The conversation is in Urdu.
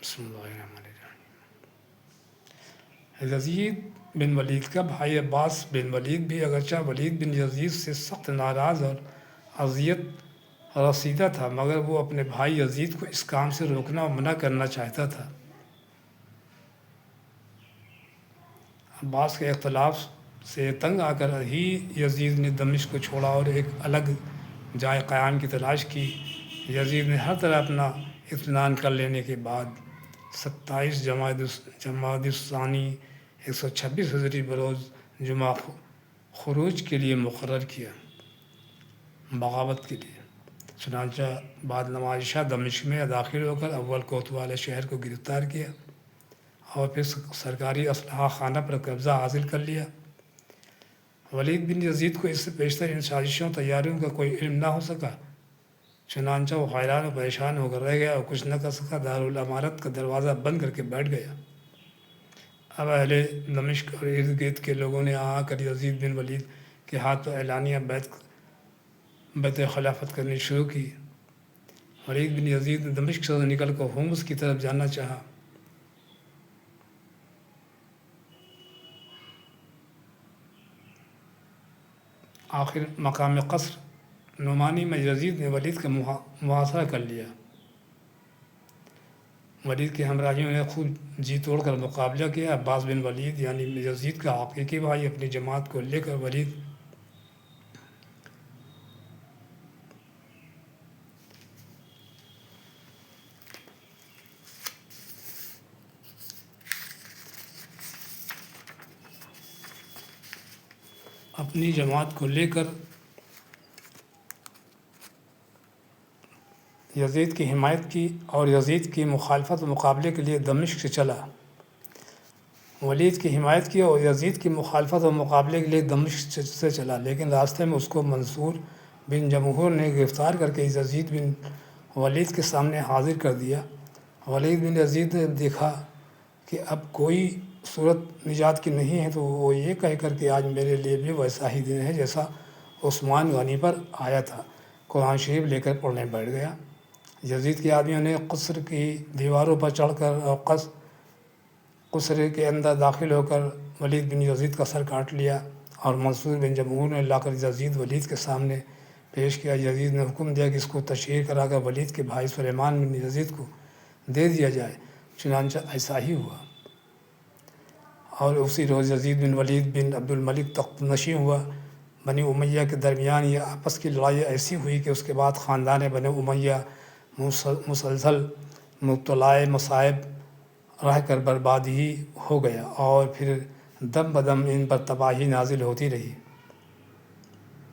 بسم اللہ الرحمن الرحیم۔ یزید بن ولید کا بھائی عباس بن ولید بھی اگرچہ ولید بن یزید سے سخت ناراض اور اذیت رسیدہ تھا، مگر وہ اپنے بھائی یزید کو اس کام سے روکنا اور منع کرنا چاہتا تھا۔ عباس کے اختلاف سے تنگ آ کر ہی یزید نے دمشق کو چھوڑا اور ایک الگ جائے قیام کی تلاش کی۔ یزید نے ہر طرح اپنا اطمینان کر لینے کے بعد 27 جمادی الثانی 126 ہجری بروز جمعہ خروج کے لیے مقرر کیا، بغاوت کے لیے۔ چنانچہ بعد نماز عشاء دمشق میں داخل ہو کر اول کوتوال شہر کو گرفتار کیا اور پھر سرکاری اسلحہ خانہ پر قبضہ حاصل کر لیا۔ ولید بن یزید کو اس سے بیشتر ان سازشوں تیاریوں کا کوئی علم نہ ہو سکا، چنانچہ وہ حیران و پریشان ہو کر رہ گیا اور کچھ نہ کر سکا، دارالامارت کا دروازہ بند کر کے بیٹھ گیا۔ اب اہل دمشق اور ارد گرد کے لوگوں نے آ کر یزید بن ولید کے ہاتھ پر اعلانیہ بیعت خلافت کرنی شروع کی۔ ولید بن یزید نے دمشق سے نکل کر ہومس کی طرف جانا چاہا۔ آخر مقام قصر نعمانی میں یزید نے ولید کا محاصرہ کر لیا۔ ولید کے ہمراہیوں نے خوب جی توڑ کر مقابلہ کیا۔ عباس بن ولید یعنی یزید کا حقیقی بھائی اپنی جماعت کو لے کر ولید یزید کی حمایت کی اور یزید کی مخالفت و مقابلے کے لیے دمشق سے چلا۔ لیکن راستے میں اس کو منصور بن جمہور نے گرفتار کر کے یزید بن ولید کے سامنے حاضر کر دیا۔ ولید بن یزید نے دیکھا کہ اب کوئی صورت نجات کی نہیں ہے، تو وہ یہ کہہ کر کہ آج میرے لیے بھی ویسا ہی دن ہے جیسا عثمان غنی پر آیا تھا، قرآن شریف لے کر پڑھنے بیٹھ گیا۔ یزید کے آدمیوں نے قصر کی دیواروں پر چڑھ کر اور قصر کے اندر داخل ہو کر ولید بن یزید کا سر کاٹ لیا، اور منصور بن جمہور نے لا کر یزید ولید کے سامنے پیش کیا۔ یزید نے حکم دیا کہ اس کو تشہیر کرا کر ولید کے بھائی سلیمان بن یزید کو دے دیا جائے۔ چنانچہ ایسا ہی ہوا، اور اسی روز یزید بن ولید بن عبد الملک تخت نشین ہوا۔ بنی امیہ کے درمیان یہ آپس کی لڑائی ایسی ہوئی کہ اس کے بعد خاندان بنی امیہ مسلسل مبتلا مصائب رہ کر برباد ہی ہو گیا، اور پھر دم بدم ان پر تباہی نازل ہوتی رہی۔